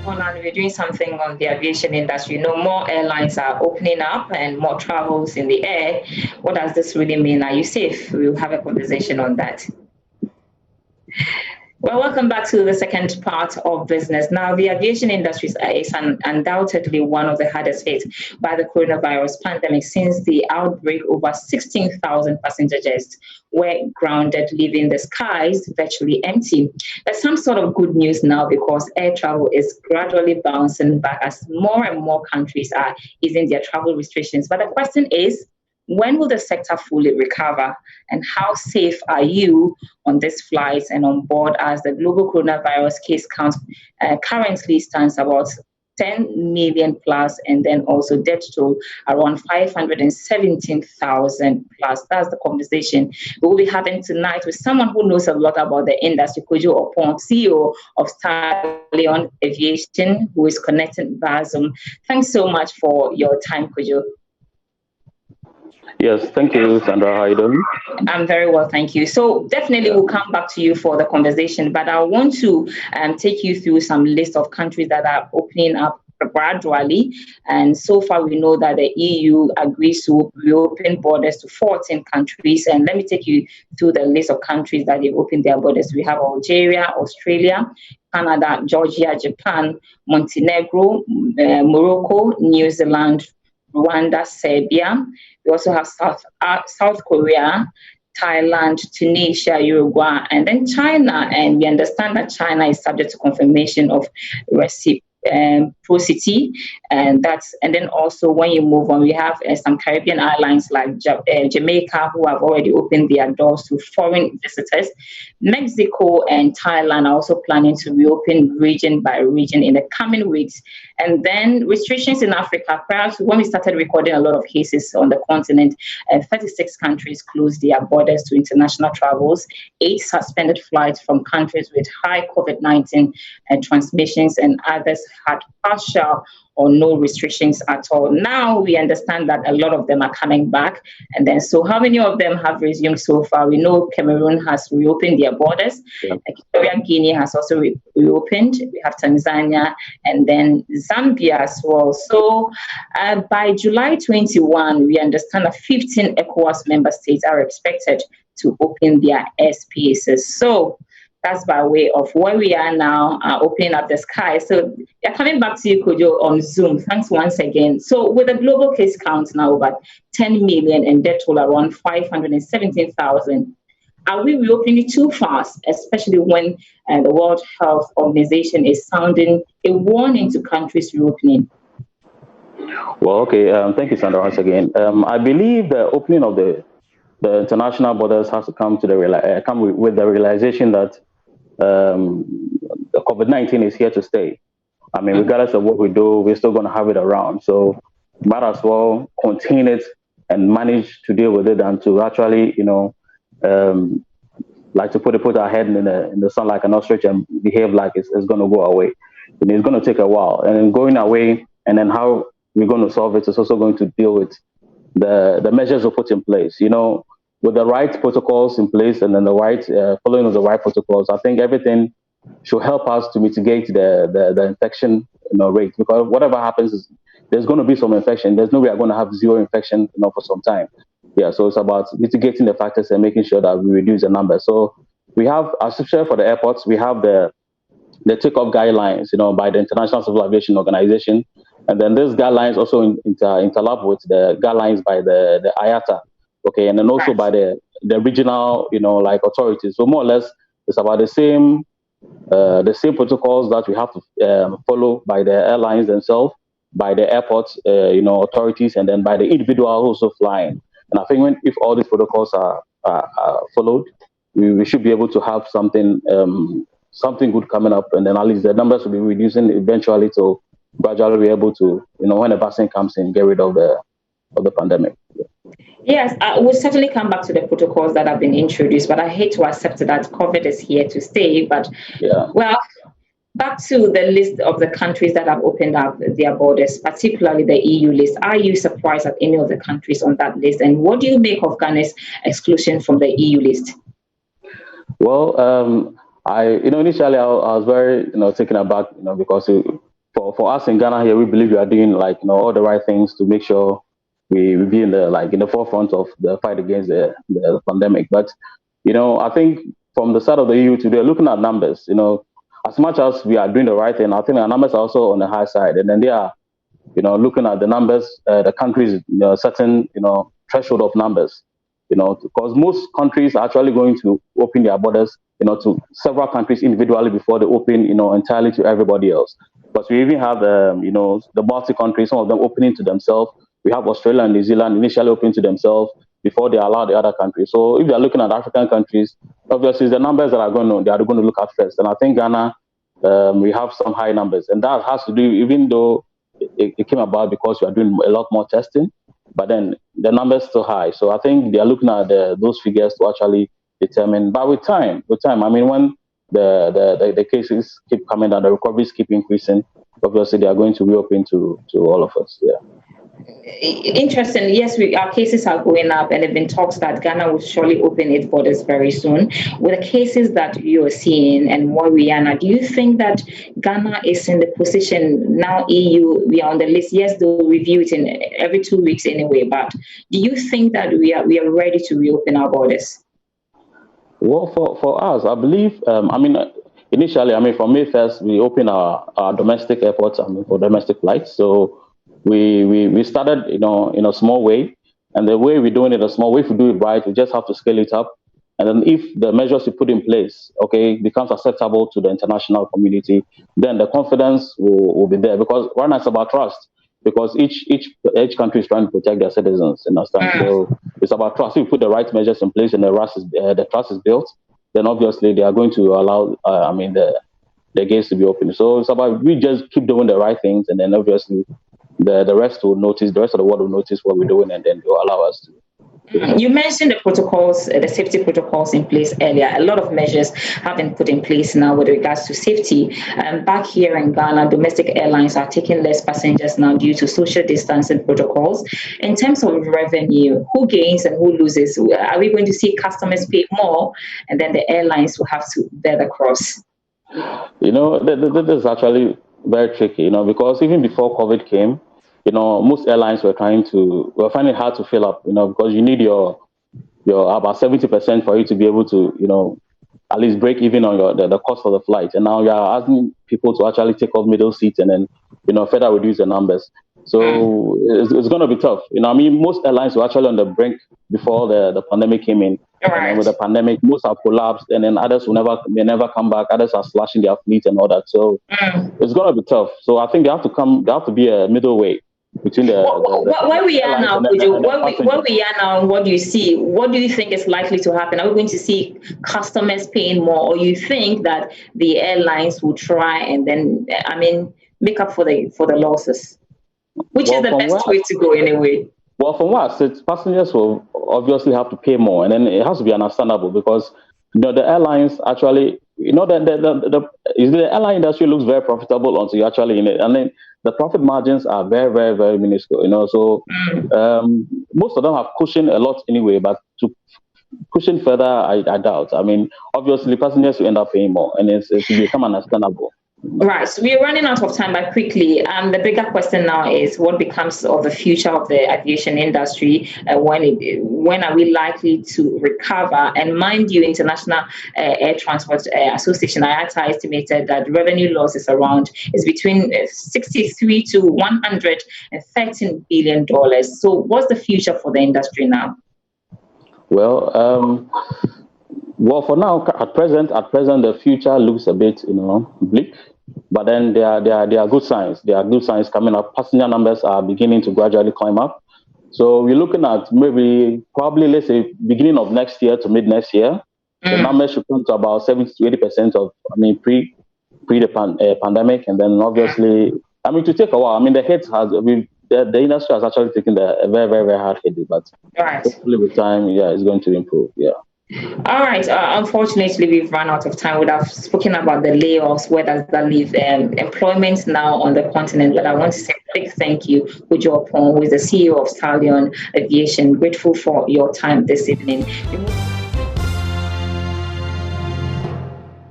on and we're doing something on the aviation industry. You know, more airlines are opening up and more travels in the air. What does this really mean? Are you safe? We'll have a conversation on that. Well, welcome back to the second part of business. Now, the aviation industry is undoubtedly one of the hardest hit by the coronavirus pandemic. Since the outbreak, over 16,000 passengers were grounded, leaving the skies virtually empty. There's some sort of good news now because air travel is gradually bouncing back as more and more countries are easing their travel restrictions. But the question is, when will the sector fully recover? And how safe are you on these flights and on board as the global coronavirus case count currently stands about 10 million plus, and then also death toll around 517,000 plus. That's the conversation we'll be having tonight with someone who knows a lot about the industry, Kojo Opon, CEO of Stallion Aviation, who is connected via Zoom. Thanks so much for your time, Kojo. Yes, thank you, Sandra. How are you doing? I'm very well, thank you. So definitely we'll come back to you for the conversation, but I want to take you through some list of countries that are opening up gradually. And so far, we know that the EU agrees to reopen borders to 14 countries. And let me take you through the list of countries that they've opened their borders. We have Algeria, Australia, Canada, Georgia, Japan, Montenegro, Morocco, New Zealand, Rwanda, Serbia. We also have South Korea, Thailand, Tunisia, Uruguay, and then China. And we understand that China is subject to confirmation of reciprocity, and then also when you move on, we have some Caribbean islands like Jamaica, who have already opened their doors to foreign visitors. Mexico and Thailand are also planning to reopen region by region in the coming weeks. And then restrictions in Africa. Perhaps when we started recording a lot of cases on the continent, 36 countries closed their borders to international travels. 8 suspended flights from countries with high COVID-19 transmissions, and others had partial or no restrictions at all. Now we understand that a lot of them are coming back. And then, so how many of them have resumed so far? We know Cameroon has reopened their borders. Yeah. Equatorial Guinea has also reopened. We have Tanzania and then Zambia as well. So by July 21, we understand that 15 ECOWAS member states are expected to open their airspaces. So that's by way of where we are now, opening up the sky. So yeah, coming back to you, Kojo, on Zoom. Thanks once again. So with the global case count now about 10 million and death toll around 517,000, are we reopening too fast, especially when the World Health Organization is sounding a warning to countries reopening? Well, okay. Thank you, Sandra, once again. I believe the opening of the international borders has to come with the realization that the COVID-19 is here to stay. I mean, regardless of what we do, we're still going to have it around. So might as well contain it and manage to deal with it than to actually, like to put our head in the sun like an ostrich and behave like it's going to go away. And it's going to take a while. And then going away, and then how we're going to solve it is also going to deal with the measures we put in place. With the right protocols in place and then the right following of the right protocols, I think everything should help us to mitigate the infection rate. Because whatever happens, is there's going to be some infection. There's no way we're going to have zero infection for some time. Yeah, so it's about mitigating the factors and making sure that we reduce the number. So we have, especially for the airports, we have the takeoff guidelines, by the International Civil Aviation Organization, and then these guidelines also interlap with the guidelines by the IATA. Okay, and then also by the regional, authorities. So more or less, it's about the same protocols that we have to follow by the airlines themselves, by the airports, authorities, and then by the individual also flying. And I think if all these protocols are followed, we should be able to have something good coming up, and then at least the numbers will be reducing eventually to gradually be able to, when the vaccine comes in, get rid of the pandemic. Yes, we'll certainly come back to the protocols that have been introduced, but I hate to accept that COVID is here to stay. But yeah. Well, back to the list of the countries that have opened up their borders, particularly the EU list. Are you surprised at any of the countries on that list? And what do you make of Ghana's exclusion from the EU list? Well, initially I was very, taken aback, because for us in Ghana here, we believe we are doing all the right things to make sure we be in the forefront of the fight against the pandemic. But I think from the side of the EU today, looking at numbers, as much as we are doing the right thing, I think our numbers are also on the high side, and then they are looking at the numbers, the countries, certain threshold of numbers, because most countries are actually going to open their borders, to several countries individually before they open, entirely to everybody else. But we even have, the Baltic countries, some of them opening to themselves. We have Australia and New Zealand initially opening to themselves before they allow the other countries. So if you are looking at African countries, obviously the numbers that they are going to look at first. And I think Ghana, we have some high numbers, and that has to do, even though it came about because we are doing a lot more testing, but then the numbers still high. So I think they are looking at those figures to actually determine. But with time, I mean, when the cases keep coming down, the recoveries keep increasing, obviously they are going to reopen to all of us. Yeah. Interesting. Yes, our cases are going up, and there have been talks that Ghana will surely open its borders very soon. With the cases that you're seeing and where we are now, do you think that Ghana is in the position now? EU, we are on the list. Yes, they'll review it in every 2 weeks anyway. But do you think that we are ready to reopen our borders? Well, for us, I believe. Initially, from May 1st, we open our domestic airports. For domestic flights. So we started, in a small way, and the way we're doing it a small way, if we do it right, we just have to scale it up. And then if the measures we put in place, becomes acceptable to the international community, then the confidence will be there. Because right now it's about trust. Because each country is trying to protect their citizens, understand? So it's about trust. If we put the right measures in place and the trust is built, then obviously they are going to allow, the gates to be open. So it's about we just keep doing the right things, and then obviously the rest will notice, the rest of the world will notice what we're doing, and then they'll allow us to. You mentioned the protocols, the safety protocols in place earlier. A lot of measures have been put in place now with regards to safety. Back here in Ghana, domestic airlines are taking less passengers now due to social distancing protocols. In terms of revenue, who gains and who loses? Are we going to see customers pay more, and then the airlines will have to bear the cross? This is actually very tricky, because even before COVID came, most airlines were finding it hard to fill up, because you need your about 70% for you to be able to, at least break even on the cost of the flight. And now you are asking people to actually take off middle seats and then, further reduce the numbers. So it's going to be tough. Most airlines were actually on the brink before the pandemic came in. Right. And with the pandemic, most have collapsed, and then others may never come back. Others are slashing their fleet and all that. So it's going to be tough. So I think there have to be a middle way between where we are now, where we are now, what do you see? What do you think is likely to happen? Are we going to see customers paying more, or you think that the airlines will try and then, make up for the losses? Which is the best way to go anyway? Well, from what I said, passengers will obviously have to pay more, and then it has to be understandable because the airlines actually, the airline industry looks very profitable until you're actually in it, and then the profit margins are very, very, very minuscule. So most of them have cushioned a lot anyway, but to cushion further, I doubt. Obviously, passengers will end up paying more, and it's become understandable. Right, so we're running out of time, but quickly, the bigger question now is what becomes of the future of the aviation industry? When are we likely to recover? And mind you, International Air Transport Association IATA estimated that revenue loss is between 63 to 113 billion dollars. So, what's the future for the industry now? Well, for now, at present, the future looks a bit, bleak. But then there are good signs. There are good signs coming up. Passenger numbers are beginning to gradually climb up. So we're looking at probably, let's say, beginning of next year to mid next year. The numbers should come to about 70 to 80% of, pre the pandemic. And then obviously, to take a while. The hit the industry has actually taken a very, very, very hard hit. But hopefully with time, it's going to improve. Yeah. All right. Unfortunately, we've run out of time. We'd have spoken about the layoffs. Where does that leave employment now on the continent? But I want to say a big thank you, Ujo Pong, who is the CEO of Stallion Aviation. Grateful for your time this evening.